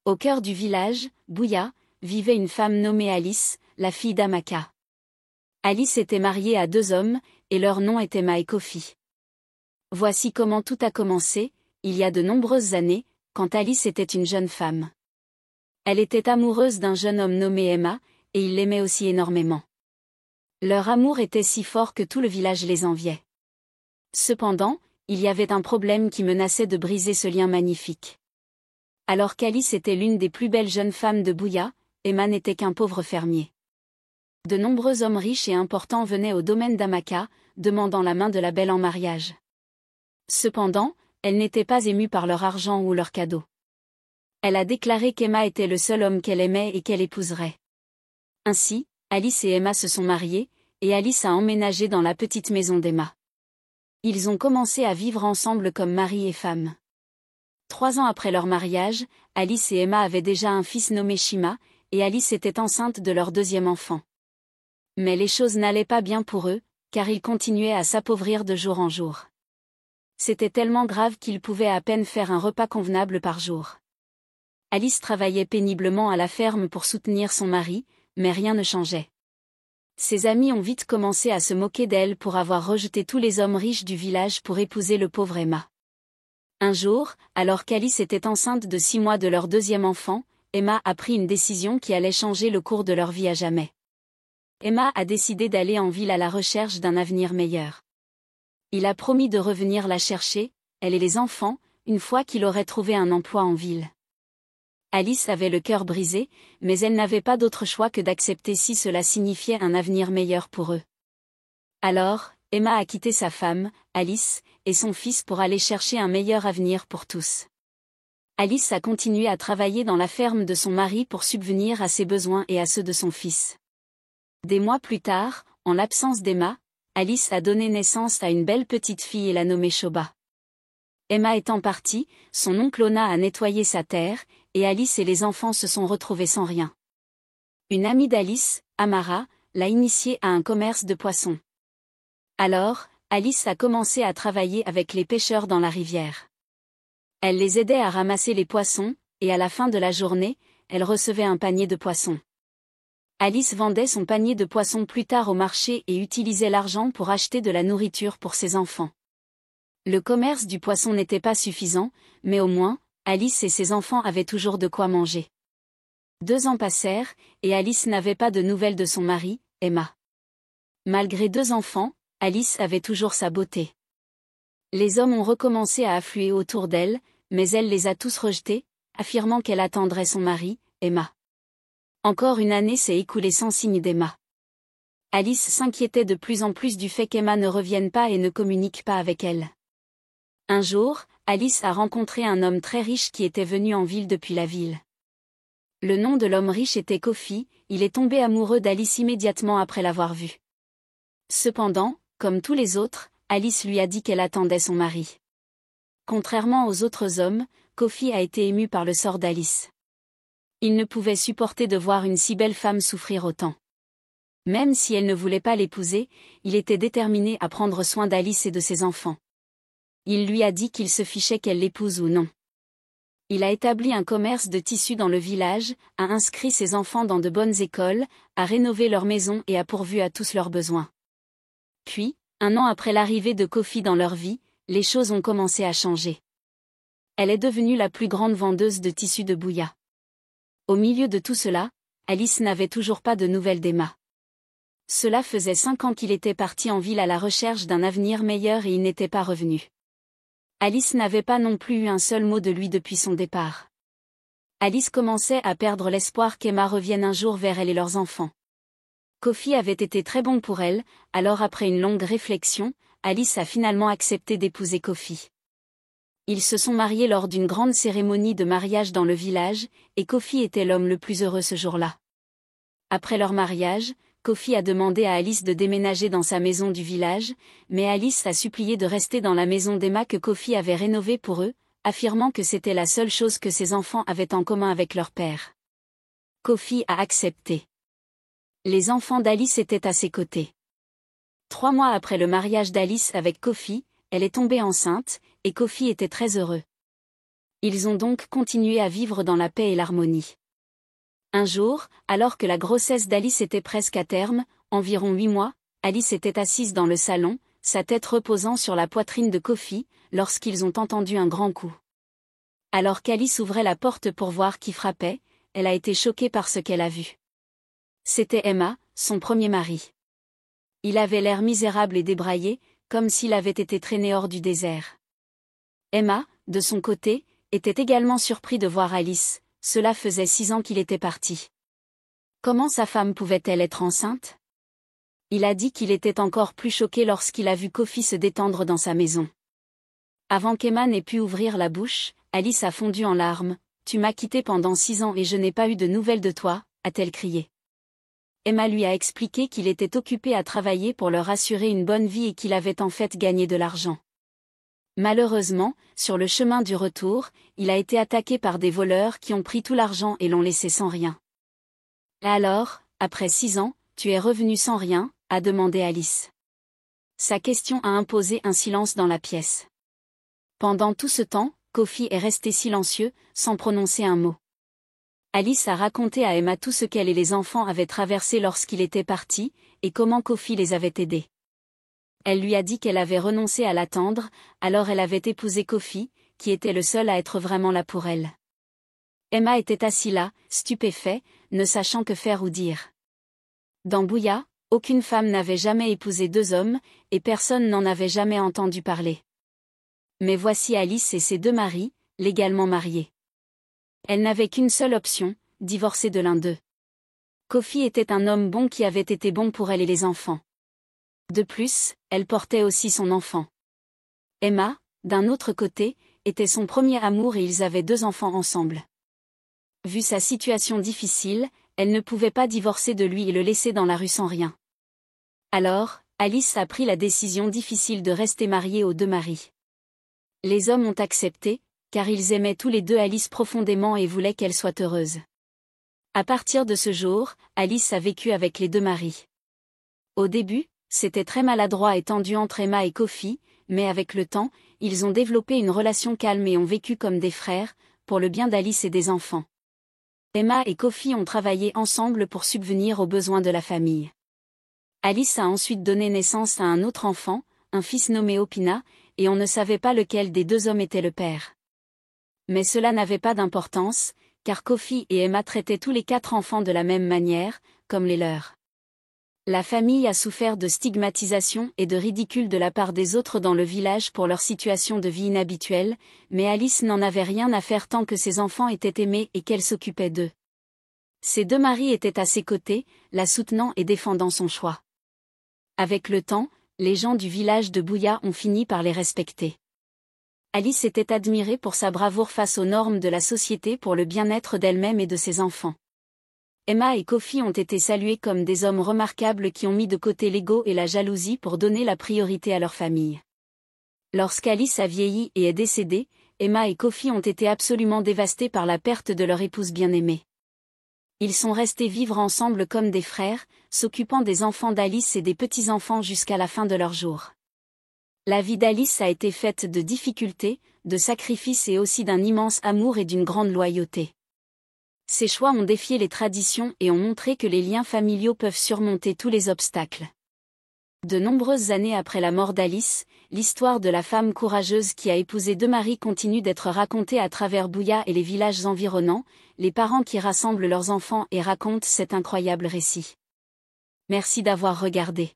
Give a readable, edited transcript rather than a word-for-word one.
Au cœur du village, Bouya, vivait une femme nommée Alice, la fille d'Amaka. Alice était mariée à 2 hommes, et leurs noms étaient Ma et Kofi. Voici comment tout a commencé, il y a de nombreuses années, quand Alice était une jeune femme. Elle était amoureuse d'un jeune homme nommé Emma, et il l'aimait aussi énormément. Leur amour était si fort que tout le village les enviait. Cependant, il y avait un problème qui menaçait de briser ce lien magnifique. Alors qu'Alice était l'une des plus belles jeunes femmes de Bouya, Emma n'était qu'un pauvre fermier. De nombreux hommes riches et importants venaient au domaine d'Amaka, demandant la main de la belle en mariage. Cependant, elle n'était pas émue par leur argent ou leurs cadeaux. Elle a déclaré qu'Emma était le seul homme qu'elle aimait et qu'elle épouserait. Ainsi, Alice et Emma se sont mariés, et Alice a emménagé dans la petite maison d'Emma. Ils ont commencé à vivre ensemble comme mari et femme. 3 ans après leur mariage, Alice et Emma avaient déjà un fils nommé Shima, et Alice était enceinte de leur 2e enfant. Mais les choses n'allaient pas bien pour eux, car ils continuaient à s'appauvrir de jour en jour. C'était tellement grave qu'ils pouvaient à peine faire un repas convenable par jour. Alice travaillait péniblement à la ferme pour soutenir son mari, mais rien ne changeait. Ses amis ont vite commencé à se moquer d'elle pour avoir rejeté tous les hommes riches du village pour épouser le pauvre Emma. Un jour, alors qu'Alice était enceinte de 6 mois de leur 2e enfant, Emma a pris une décision qui allait changer le cours de leur vie à jamais. Emma a décidé d'aller en ville à la recherche d'un avenir meilleur. Il a promis de revenir la chercher, elle et les enfants, une fois qu'il aurait trouvé un emploi en ville. Alice avait le cœur brisé, mais elle n'avait pas d'autre choix que d'accepter si cela signifiait un avenir meilleur pour eux. Alors, Emma a quitté sa femme, Alice, et son fils pour aller chercher un meilleur avenir pour tous. Alice a continué à travailler dans la ferme de son mari pour subvenir à ses besoins et à ceux de son fils. Des mois plus tard, en l'absence d'Emma, Alice a donné naissance à une belle petite fille et l'a nommée Shoba. Emma étant partie, son oncle Ona a nettoyé sa terre, et Alice et les enfants se sont retrouvés sans rien. Une amie d'Alice, Amara, l'a initiée à un commerce de poissons. Alors, Alice a commencé à travailler avec les pêcheurs dans la rivière. Elle les aidait à ramasser les poissons, et à la fin de la journée, elle recevait un panier de poissons. Alice vendait son panier de poissons plus tard au marché et utilisait l'argent pour acheter de la nourriture pour ses enfants. Le commerce du poisson n'était pas suffisant, mais au moins, Alice et ses enfants avaient toujours de quoi manger. 2 ans passèrent, et Alice n'avait pas de nouvelles de son mari, Emma. Malgré 2 enfants, Alice avait toujours sa beauté. Les hommes ont recommencé à affluer autour d'elle, mais elle les a tous rejetés, affirmant qu'elle attendrait son mari, Emma. Encore une année s'est écoulée sans signe d'Emma. Alice s'inquiétait de plus en plus du fait qu'Emma ne revienne pas et ne communique pas avec elle. Un jour, Alice a rencontré un homme très riche qui était venu en ville depuis la ville. Le nom de l'homme riche était Kofi, il est tombé amoureux d'Alice immédiatement après l'avoir vue. Cependant, comme tous les autres, Alice lui a dit qu'elle attendait son mari. Contrairement aux autres hommes, Kofi a été ému par le sort d'Alice. Il ne pouvait supporter de voir une si belle femme souffrir autant. Même si elle ne voulait pas l'épouser, il était déterminé à prendre soin d'Alice et de ses enfants. Il lui a dit qu'il se fichait qu'elle l'épouse ou non. Il a établi un commerce de tissus dans le village, a inscrit ses enfants dans de bonnes écoles, a rénové leur maison et a pourvu à tous leurs besoins. Puis, 1 an après l'arrivée de Kofi dans leur vie, les choses ont commencé à changer. Elle est devenue la plus grande vendeuse de tissus de Bouya. Au milieu de tout cela, Alice n'avait toujours pas de nouvelles d'Emma. Cela faisait 5 ans qu'il était parti en ville à la recherche d'un avenir meilleur et il n'était pas revenu. Alice n'avait pas non plus eu un seul mot de lui depuis son départ. Alice commençait à perdre l'espoir qu'Emma revienne un jour vers elle et leurs enfants. Kofi avait été très bon pour elle, alors après une longue réflexion, Alice a finalement accepté d'épouser Kofi. Ils se sont mariés lors d'une grande cérémonie de mariage dans le village, et Kofi était l'homme le plus heureux ce jour-là. Après leur mariage, Kofi a demandé à Alice de déménager dans sa maison du village, mais Alice a supplié de rester dans la maison d'Emma que Kofi avait rénovée pour eux, affirmant que c'était la seule chose que ses enfants avaient en commun avec leur père. Kofi a accepté. Les enfants d'Alice étaient à ses côtés. 3 mois après le mariage d'Alice avec Kofi, elle est tombée enceinte, et Kofi était très heureux. Ils ont donc continué à vivre dans la paix et l'harmonie. Un jour, alors que la grossesse d'Alice était presque à terme, environ 8 mois, Alice était assise dans le salon, sa tête reposant sur la poitrine de Kofi, lorsqu'ils ont entendu un grand coup. Alors qu'Alice ouvrait la porte pour voir qui frappait, elle a été choquée par ce qu'elle a vu. C'était Emma, son premier mari. Il avait l'air misérable et débraillé, comme s'il avait été traîné hors du désert. Emma, de son côté, était également surpris de voir Alice, cela faisait 6 ans qu'il était parti. Comment sa femme pouvait-elle être enceinte? Il a dit qu'il était encore plus choqué lorsqu'il a vu Kofi se détendre dans sa maison. Avant qu'Emma n'ait pu ouvrir la bouche, Alice a fondu en larmes. « Tu m'as quitté pendant 6 ans et je n'ai pas eu de nouvelles de toi », a-t-elle crié. Emma lui a expliqué qu'il était occupé à travailler pour leur assurer une bonne vie et qu'il avait en fait gagné de l'argent. Malheureusement, sur le chemin du retour, il a été attaqué par des voleurs qui ont pris tout l'argent et l'ont laissé sans rien. « Alors, après 6 ans, tu es revenu sans rien ?» a demandé Alice. Sa question a imposé un silence dans la pièce. Pendant tout ce temps, Kofi est resté silencieux, sans prononcer un mot. Alice a raconté à Emma tout ce qu'elle et les enfants avaient traversé lorsqu'il était parti, et comment Kofi les avait aidés. Elle lui a dit qu'elle avait renoncé à l'attendre, alors elle avait épousé Kofi, qui était le seul à être vraiment là pour elle. Emma était assise là, stupéfait, ne sachant que faire ou dire. Dans Bouya, aucune femme n'avait jamais épousé 2 hommes, et personne n'en avait jamais entendu parler. Mais voici Alice et ses 2 maris, légalement mariés. Elle n'avait qu'une seule option, divorcer de l'un d'eux. Kofi était un homme bon qui avait été bon pour elle et les enfants. De plus, elle portait aussi son enfant. Emma, d'un autre côté, était son premier amour et ils avaient 2 enfants ensemble. Vu sa situation difficile, elle ne pouvait pas divorcer de lui et le laisser dans la rue sans rien. Alors, Alice a pris la décision difficile de rester mariée aux 2 maris. Les hommes ont accepté, car ils aimaient tous les 2 Alice profondément et voulaient qu'elle soit heureuse. À partir de ce jour, Alice a vécu avec les 2 maris. Au début, c'était très maladroit et tendu entre Emma et Kofi, mais avec le temps, ils ont développé une relation calme et ont vécu comme des frères, pour le bien d'Alice et des enfants. Emma et Kofi ont travaillé ensemble pour subvenir aux besoins de la famille. Alice a ensuite donné naissance à un autre enfant, un fils nommé Opina, et on ne savait pas lequel des 2 hommes était le père. Mais cela n'avait pas d'importance, car Kofi et Emma traitaient tous les 4 enfants de la même manière, comme les leurs. La famille a souffert de stigmatisation et de ridicule de la part des autres dans le village pour leur situation de vie inhabituelle, mais Alice n'en avait rien à faire tant que ses enfants étaient aimés et qu'elle s'occupait d'eux. Ses 2 maris étaient à ses côtés, la soutenant et défendant son choix. Avec le temps, les gens du village de Bouya ont fini par les respecter. Alice était admirée pour sa bravoure face aux normes de la société pour le bien-être d'elle-même et de ses enfants. Emma et Kofi ont été salués comme des hommes remarquables qui ont mis de côté l'ego et la jalousie pour donner la priorité à leur famille. Lorsqu'Alice a vieilli et est décédée, Emma et Kofi ont été absolument dévastés par la perte de leur épouse bien-aimée. Ils sont restés vivre ensemble comme des frères, s'occupant des enfants d'Alice et des petits-enfants jusqu'à la fin de leurs jours. La vie d'Alice a été faite de difficultés, de sacrifices et aussi d'un immense amour et d'une grande loyauté. Ses choix ont défié les traditions et ont montré que les liens familiaux peuvent surmonter tous les obstacles. De nombreuses années après la mort d'Alice, l'histoire de la femme courageuse qui a épousé 2 maris continue d'être racontée à travers Bouya et les villages environnants, les parents qui rassemblent leurs enfants et racontent cet incroyable récit. Merci d'avoir regardé.